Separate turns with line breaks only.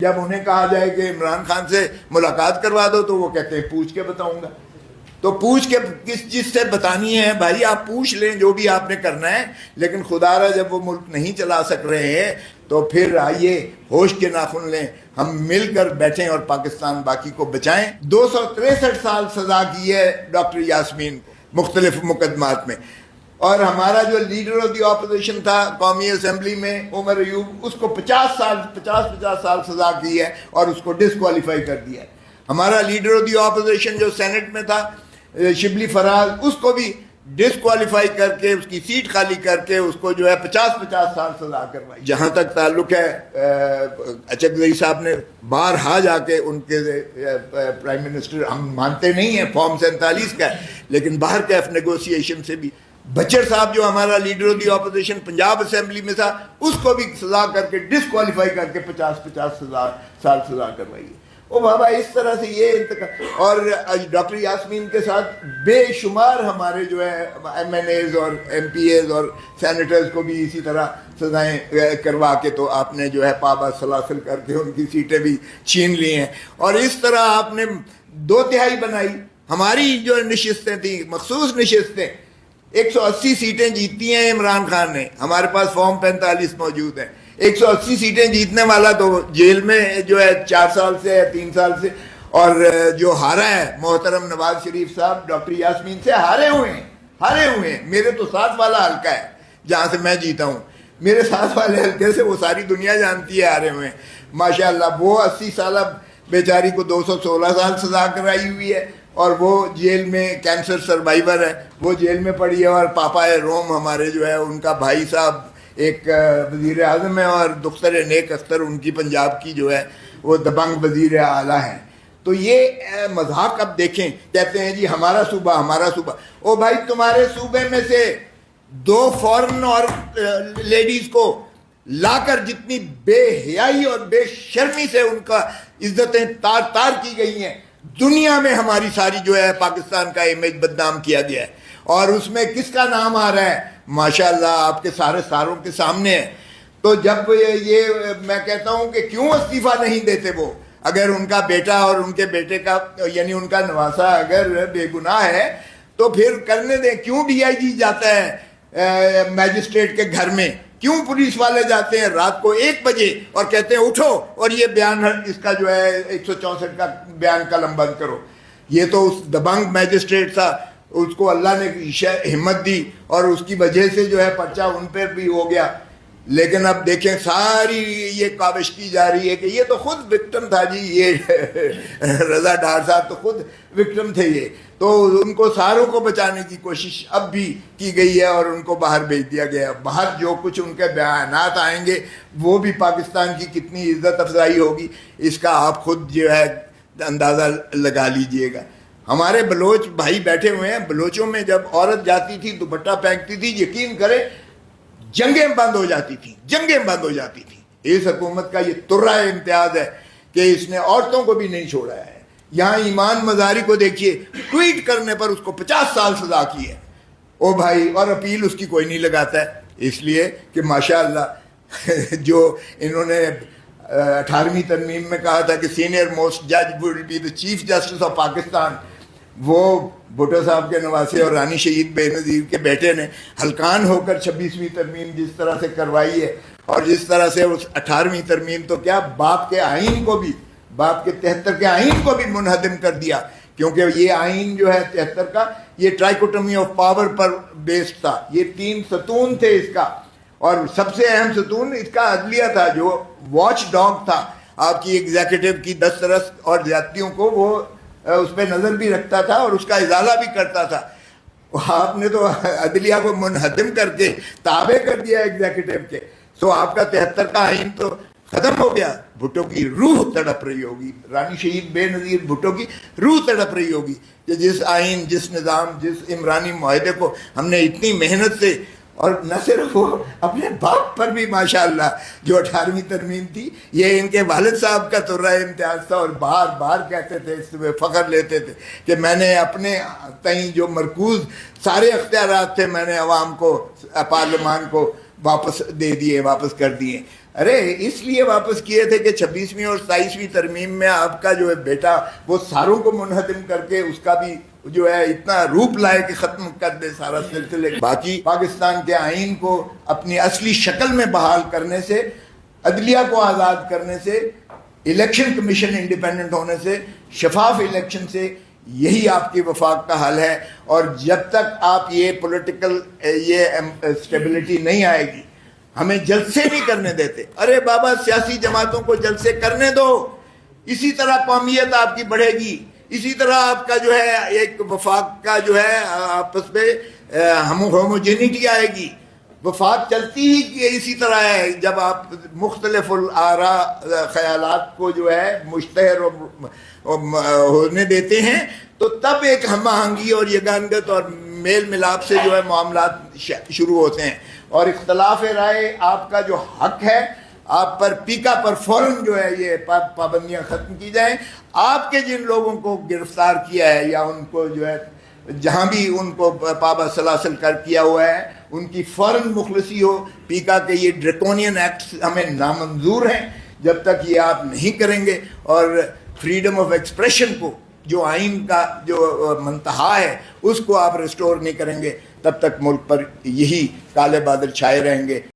جب انہیں کہا جائے کہ عمران خان سے ملاقات کروا دو تو وہ کہتے ہیں پوچھ کے بتاؤں گا. تو پوچھ کے کس چیز سے بتانی ہے بھائی؟ آپ پوچھ لیں جو بھی آپ نے کرنا ہے، لیکن خدا را جب وہ ملک نہیں چلا سک رہے ہیں تو پھر آئیے ہوش کے ناخن لیں، ہم مل کر بیٹھیں اور پاکستان باقی کو بچائیں. 263 سال سزا کی ہے ڈاکٹر یاسمین کو مختلف مقدمات میں، اور ہمارا جو لیڈر آف دی اپوزیشن تھا قومی اسمبلی میں عمر ایوب، اس کو 50 سال سزا کی ہے اور اس کو ڈسکوالیفائی کر دیا ہے. ہمارا لیڈر آف دی اپوزیشن جو سینٹ میں تھا شبلی فراز، اس کو بھی ڈسکوالیفائی کر کے اس کی سیٹ خالی کر کے اس کو جو ہے 50 سال سزا کروائی. جہاں تک تعلق ہے اچکزئی صاحب نے بارہا جا کے ان کے پرائم منسٹر، ہم مانتے نہیں ہیں فارم 47 کا، لیکن باہر کے نیگوسیشن سے بھی بچر صاحب جو ہمارا leader of the opposition Punjab assembly میں تھا، اس کو بھی سزا کر کے ڈسکوالیفائی کر کے 50 سال سزا کروائی. او بابا اس طرح سے یہ اور ڈاکٹر یاسمین کے ساتھ بے شمار ہمارے جو ہے ایم این ایز اور ایم پی ایز اور سینیٹرز کو بھی اسی طرح سزائیں کروا کے تو آپ نے جو ہے پابا سلاسل کر کے ان کی سیٹیں بھی چھین لی ہیں. اور اس طرح آپ نے 2/3 بنائی. ہماری جو نشستیں تھیں مخصوص نشستیں 180 سیٹیں جیتی ہیں عمران خان نے، ہمارے پاس فارم 45 موجود ہیں. 180 سیٹیں جیتنے والا تو جیل میں جو ہے 4 سال سے ہے، 3 سال سے. اور جو ہارا ہے محترم نواز شریف صاحب ڈاکٹر یاسمین سے ہارے ہوئے ہیں. میرے تو ساتھ والا حلقہ ہے جہاں سے میں جیتا ہوں، میرے ساتھ والے حلقے سے وہ ساری دنیا جانتی ہے ہارے ہوئے ہیں ماشاءاللہ. وہ 80 سالہ بیچاری کو 216 سال سزا کرائی ہوئی ہے، اور وہ جیل میں کینسر سروائیور ہے، وہ جیل میں پڑی ہے. اور پاپا روم ہمارے جو ہے ان کا بھائی صاحب ایک وزیر اعظم ہے، اور دختر نیک اختر ان کی پنجاب کی جو ہے وہ دبنگ وزیر اعلیٰ ہیں. تو یہ مذاق اب دیکھیں، کہتے ہیں جی ہمارا صوبہ. او بھائی تمہارے صوبے میں سے 2 فورن اور لیڈیز کو لا کر جتنی بے حیائی اور بے شرمی سے ان کا عزتیں تار کی گئی ہیں، دنیا میں ہماری ساری جو ہے پاکستان کا امیج بدنام کیا گیا ہے. اور اس میں کس کا نام آ رہا ہے؟ ماشاءاللہ آپ کے سارے ساروں کے سامنے ہے. تو جب یہ میں کہتا ہوں کہ کیوں استعفیٰ نہیں دیتے وہ، اگر ان کا بیٹا اور ان کے بیٹے کا یعنی ان کا نواسا اگر بے گناہ ہے تو پھر کرنے دیں. کیوں ڈی آئی جی جاتا ہے میجسٹریٹ کے گھر میں؟ کیوں پولیس والے جاتے ہیں رات کو 1 بجے اور کہتے ہیں اٹھو اور یہ بیان اس کا جو ہے 164 کا بیان قلم بند کرو؟ یہ تو اس دبنگ میجسٹریٹ تھا، اس کو اللہ نے ہمت دی اور اس کی وجہ سے جو ہے پرچہ ان پہ بھی ہو گیا. لیکن اب دیکھیں ساری یہ کاوش کی جا رہی ہے کہ یہ تو خود وکٹم تھا جی، یہ رضا ڈار صاحب تو خود وکٹم تھے. یہ تو ان کو ساروں کو بچانے کی کوشش اب بھی کی گئی ہے اور ان کو باہر بھیج دیا گیا. باہر جو کچھ ان کے بیانات آئیں گے وہ بھی پاکستان کی کتنی عزت افزائی ہوگی اس کا آپ خود جو ہے اندازہ لگا لیجئے گا. ہمارے بلوچ بھائی بیٹھے ہوئے ہیں، بلوچوں میں جب عورت جاتی تھی دوپٹہ پھینکتی تھی، یقین کریں جنگیں بند ہو جاتی تھی. اس حکومت کا یہ ترہ امتیاز ہے کہ اس نے عورتوں کو بھی نہیں چھوڑا ہے. یہاں ایمان مزاری کو دیکھیے، ٹویٹ کرنے پر اس کو 50 سال سزا کی ہے. او بھائی، اور اپیل اس کی کوئی نہیں لگاتا ہے، اس لیے کہ ماشاءاللہ جو انہوں نے 18ویں ترمیم میں کہا تھا کہ سینئر موسٹ جج will be the chief justice of Pakistan, وہ بھٹو صاحب کے نواسے اور رانی شہید بے نظیر کے بیٹے نے ہلکان ہو کر 26ویں ترمیم جس طرح سے کروائی ہے، اور جس طرح سے اس 18ویں ترمیم تو کیا باپ کے آئین کو بھی، باپ کے 73 کے آئین کو بھی منہدم کر دیا. کیونکہ یہ آئین جو ہے 73 کا یہ ٹرائکوٹمی آف پاور پر بیسڈ تھا. یہ 3 ستون تھے اس کا، اور سب سے اہم ستون اس کا عدلیہ تھا جو واچ ڈاگ تھا آپ کی ایگزیکٹو کی دسترس اور زیادتیوں کو، وہ اس پہ نظر بھی رکھتا تھا اور اس کا ازالہ بھی کرتا تھا. آپ نے تو عدلیہ کو منہدم کر کے تابع کر دیا ایگزیکٹو کے. سو آپ کا 73 کا آئین تو ختم ہو گیا. بھٹو کی روح تڑپ رہی ہوگی، رانی شہید بے نظیر بھٹو کی روح تڑپ رہی ہوگی کہ جس آئین، جس نظام، جس عمرانی معاہدے کو ہم نے اتنی محنت سے، اور نہ صرف وہ اپنے باپ پر بھی ماشاءاللہ جو 18ویں ترمیم تھی یہ ان کے والد صاحب کا ترہ امتیاز تھا، اور بار بار کہتے تھے، اس میں فخر لیتے تھے کہ میں نے اپنے تئیں جو مرکوز سارے اختیارات تھے میں نے عوام کو، پارلیمان کو واپس دے دیے، واپس کر دیے. ارے اس لیے واپس کیے تھے کہ 26ویں اور 27ویں ترمیم میں آپ کا جو ہے بیٹا وہ ساروں کو منہدم کر کے اس کا بھی جو ہے اتنا روپ لائے کہ ختم کر دے سارا سلسلے. باقی پاکستان کے آئین کو اپنی اصلی شکل میں بحال کرنے سے، عدلیہ کو آزاد کرنے سے، الیکشن کمیشن انڈیپینڈنٹ ہونے سے، شفاف الیکشن سے، یہی آپ کی وفاق کا حل ہے. اور جب تک آپ یہ پولیٹیکل یہ اسٹیبلٹی نہیں آئے گی، ہمیں جلسے نہیں کرنے دیتے. ارے بابا سیاسی جماعتوں کو جلسے کرنے دو، اسی طرح قومیت آپ کی بڑھے گی، اسی طرح آپ کا جو ہے ایک وفاق کا جو ہے آپس میں ہوموجینٹی آئے گی. وفاق چلتی ہی کہ اسی طرح ہے جب آپ مختلف الآراء خیالات کو جو ہے مشتہر ہونے دیتے ہیں، تو تب ایک ہم آہنگی اور یگانگت اور میل ملاپ سے جو ہے معاملات شروع ہوتے ہیں. اور اختلاف رائے آپ کا جو حق ہے، آپ پر پیکا پر فوراً جو ہے یہ پابندیاں ختم کی جائیں. آپ کے جن لوگوں کو گرفتار کیا ہے یا ان کو جو ہے جہاں بھی ان کو پابا سلاسل کر کیا ہوا ہے، ان کی فوراً مخلصی ہو. پیکا کے یہ ڈریکونین ایکٹس ہمیں نامنظور ہیں. جب تک یہ آپ نہیں کریں گے اور فریڈم آف ایکسپریشن کو، جو آئین کا جو منتہا ہے، اس کو آپ ریسٹور نہیں کریں گے، تب تک ملک پر یہی کالے بادل چھائے رہیں گے.